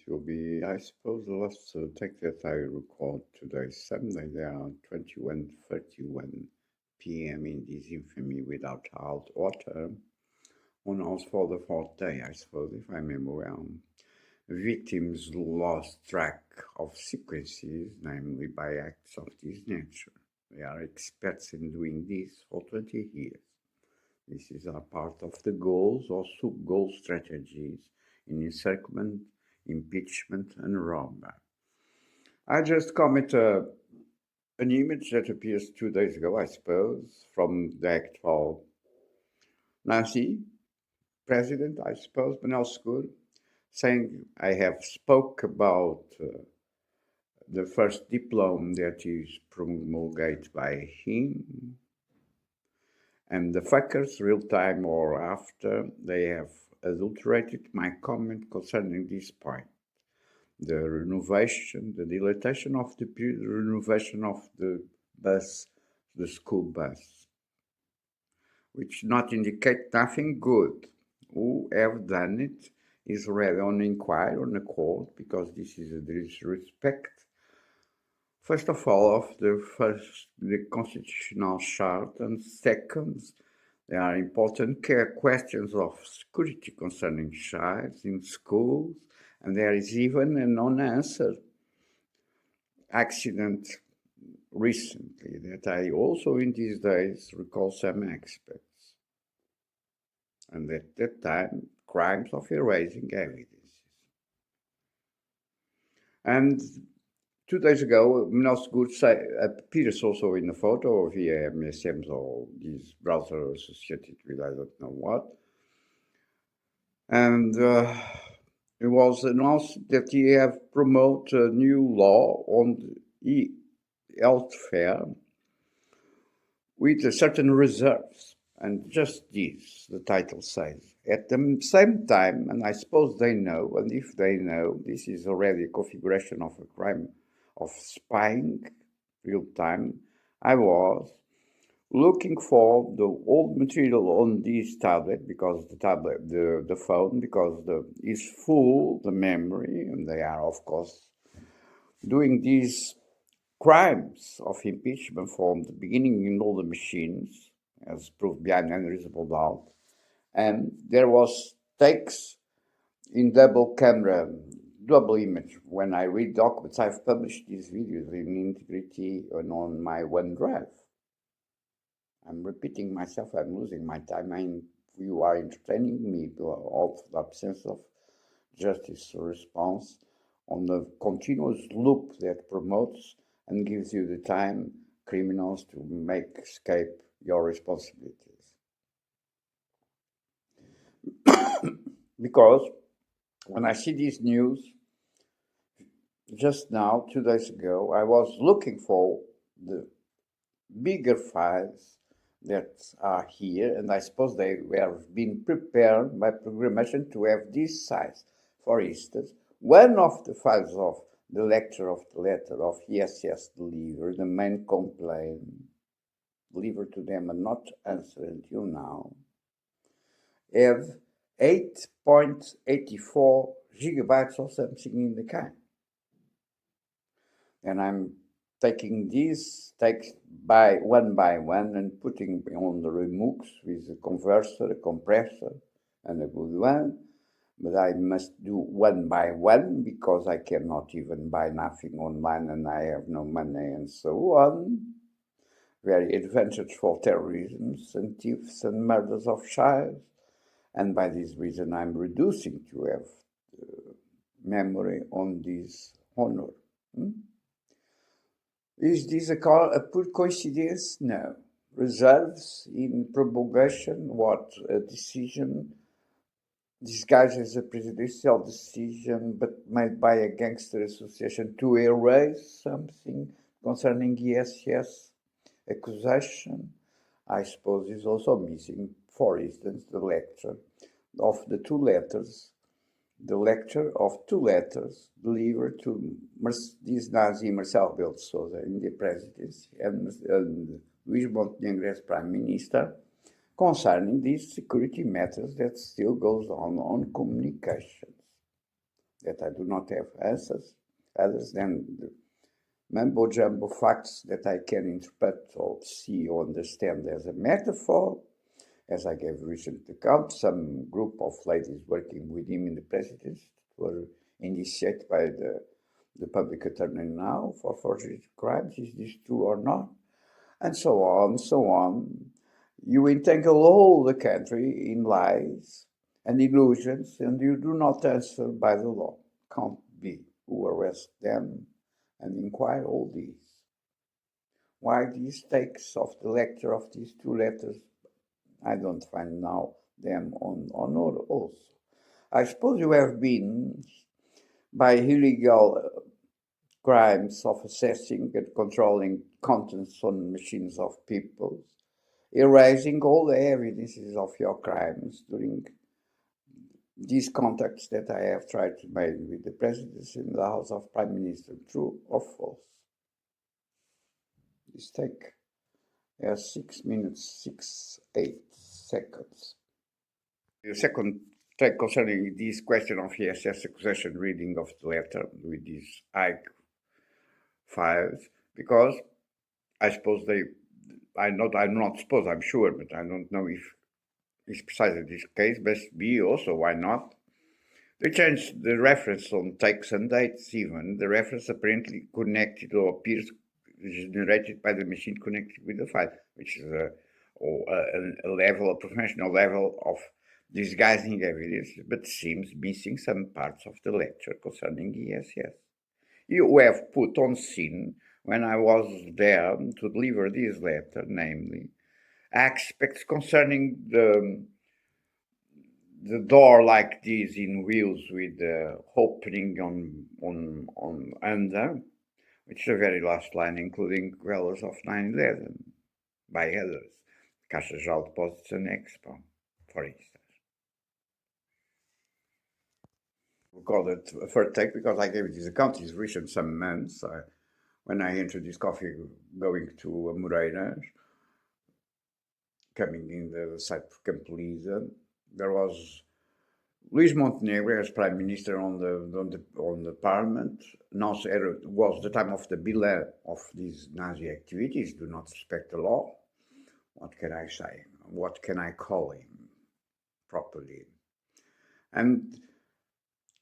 will be, I suppose, the last take that I record today, Sunday, around 21:31 p.m. in this infamy without hot water. On also for the fourth day, I suppose, if I remember well. Victims lost track of sequences, namely by acts of this nature. They are experts in doing this for 20 years. This is a part of the goals or sub-goal strategies in encirclement, impeachment, and robbery. I just comment an image that appears 2 days ago, I suppose, from the actual Nazi president, I suppose, Benelskoor, saying, I have spoke about the first diploma that is promulgated by him, and the fuckers, real time or after, they have adulterated my comment concerning this point. The renovation, the dilatation of the period, the renovation of the bus, the school bus, which not indicate nothing good. Who have done it is already on inquiry on the court because this is a disrespect. First of all, of the constitutional chart, and second, there are important questions of security concerning children in schools, and there is even a non-answered accident recently that I also in these days recall some experts. And at that time, crimes of erasing evidences. And 2 days ago, Good appears also in a photo via MSMs or this browser associated with I don't know what. And it was announced that he have promote a new law on health fair with certain reserves. And just this, the title says. At the same time, and I suppose they know, and if they know, this is already a configuration of a crime of spying, real time. I was looking for the old material on this tablet because the phone, because is full, the memory, and they are, of course, doing these crimes of impeachment from the beginning in all the machines, as proved beyond unreasonable doubt. And there was takes in double camera, double image. When I read documents, I've published these videos in integrity and on my OneDrive. I'm repeating myself, I'm losing my time. You are entertaining me of the absence of justice response on the continuous loop that promotes and gives you the time, criminals, to make escape your responsibilities. Because when I see this news, just now, 2 days ago, I was looking for the bigger files that are here, and I suppose they were being prepared by programmation to have this size. For instance, one of the files of the lecture of the letter of ESS delivered, the main complaint delivered to them and not answered until now, have 8.84 gigabytes or something in the kind. And I'm taking these text by one and putting on the Remux with a converter, a compressor, and a good one. But I must do one by one because I cannot even buy nothing online and I have no money and so on. Very advantage for terrorism and thefts and murders of child. And by this reason, I'm reducing to have memory on this honor. Is this a pure coincidence? No. Reserves in promulgation, what a decision disguised as a presidential decision, but made by a gangster association to erase something concerning ESS accusation, I suppose is also missing, for instance, the lecture of the two letters, the lecture of two letters delivered to this Nazi Marcelo Rebelo de Sousa in the presidency and Luís Montenegro as prime minister, concerning these security matters that still goes on communications. that I do not have answers, others than the mumbo-jumbo facts that I can interpret or see or understand as a metaphor. As I gave recent account, some group of ladies working with him in the presidency were initiated by the public attorney now for forgery crimes. Is this true or not? And so on, so on. You entangle all the country in lies and illusions, and you do not answer by the law. Can't be. Who arrest them and inquire all these? Why these takes of the lecture of these two letters? I don't find now them on also. I suppose you have been by illegal crimes of assessing and controlling contents on machines of people, erasing all the evidences of your crimes during these contacts that I have tried to make with the presidency in the House of Prime Minister. True or false? This take 6 minutes, 8 seconds. The second take concerning this question of ESS accusation reading of the letter with these Ike files, because I suppose I'm sure, but I don't know if it's precisely this case, but be also, why not? They changed the reference on takes and dates even. The reference apparently connected or appears generated by the machine connected with the file, which is a level, a professional level of disguising evidence, but seems missing some parts of the lecture concerning ESS. You have put on scene, when I was there to deliver this letter, namely, aspects concerning the door like this in wheels with the opening on under, which is the very last line, including dwellers of 9/11 by others, Caixa Geral de Depósitos and Expo, for instance. We call it a third take because I gave this account. It's recent some months. When I entered this coffee going to Moreira, coming in the site of Campo Lisa, there was Luís Montenegro as Prime Minister on the Parliament. Now it was the time of the bilan of these Nazi activities. Do not respect the law. What can I say? What can I call him properly? And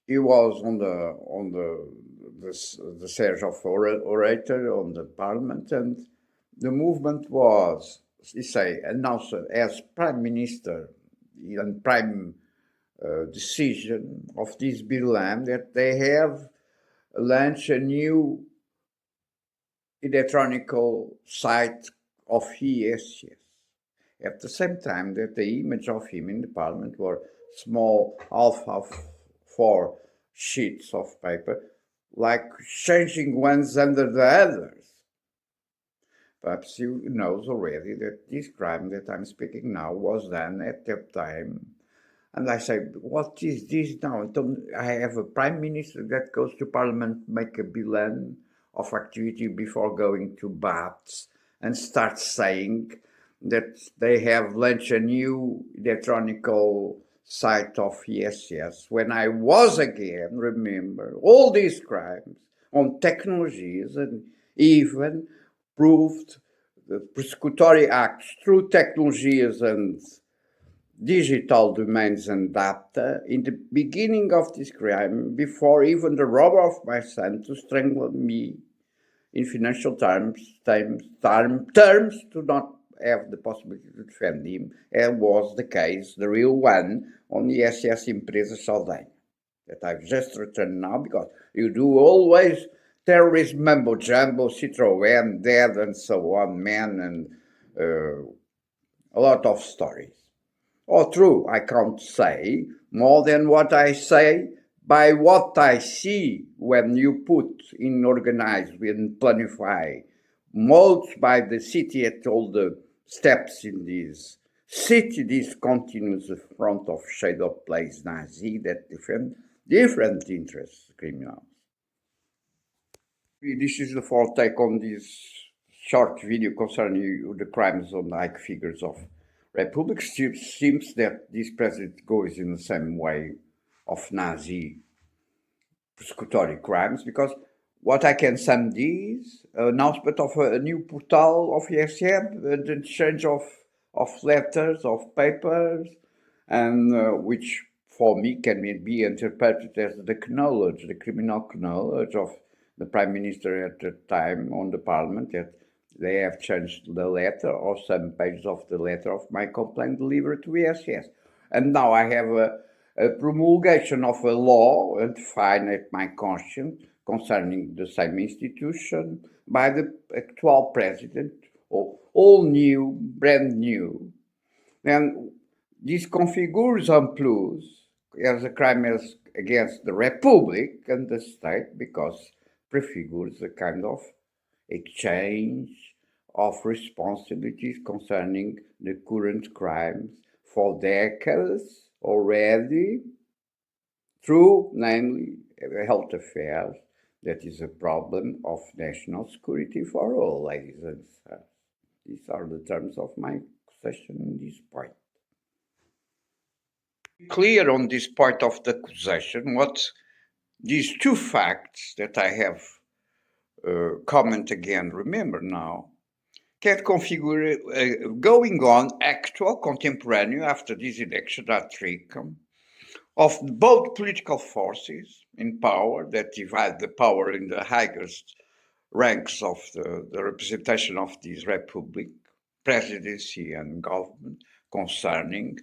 he was on the Serge of orator on the Parliament, and the movement was, announced as Prime Minister and Prime decision of this bilan that they have launched a new electronical site of ESS. At the same time that the image of him in the Parliament were small four sheets of paper, like changing ones under the others. Perhaps you knows already that this crime that I'm speaking now was done at that time. And I say, what is this now? I have a prime minister that goes to parliament, make a bilan of activity before going to baths, and starts saying that they have launched a new electronical site of ESS. When I was again, remember, all these crimes on technologies and even proved the prosecutory acts through technologies and digital domains and data in the beginning of this crime, before even the robber of my son to strangle me in financial terms to not have the possibility to defend him, as was the case, the real one, on the ESS Empresa Saldanha, that I've just returned now, because you do always terrorism mumbo-jumbo, Citroën, dead, and so on, man, and a lot of stories. True, I can't say more than what I say by what I see when you put in organize and planify modes by the city at all the steps in this city, this continuous front of shadow place Nazi that defend different interests, criminals. This is the fourth take on this short video concerning the crimes on like figures of Republic. Seems that this president goes in the same way of Nazi persecutory crimes, because what I can send is announcement of a new portal of ESM, the exchange of letters, of papers, and which for me can be interpreted as the knowledge, the criminal knowledge of the Prime Minister at the time on the Parliament, that they have changed the letter or some pages of the letter of my complaint delivered to ESS. And now I have a promulgation of a law and fine at my conscience concerning the same institution by the actual president, all new, brand new. And this configures en plus as a crime against the Republic and the state, because prefigures a kind of exchange of responsibilities concerning the current crimes for decades already, through, namely, health affairs. That is a problem of national security for all, ladies and sirs. These are the terms of my accusation in this point. Clear on this part of the accusation, what these two facts that I have comment again, remember now, can configure going on actual contemporary after this election are taken of both political forces in power that divide the power in the highest ranks of the representation of this republic, presidency and government, concerning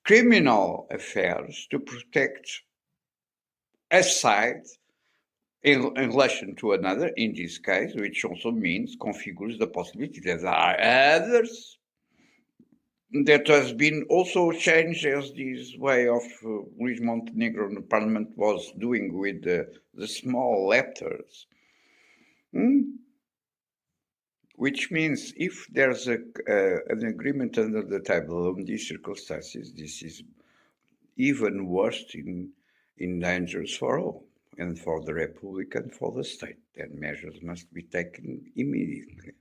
criminal affairs to protect a side in relation to another, in this case, which also means configures the possibility that there are others that has been also changed as this way of Luis Montenegro in the parliament was doing with the small letters. Which means if there's an agreement under the table on these circumstances, this is even worse in dangers for all, and for the Republic and for the state. Then measures must be taken immediately.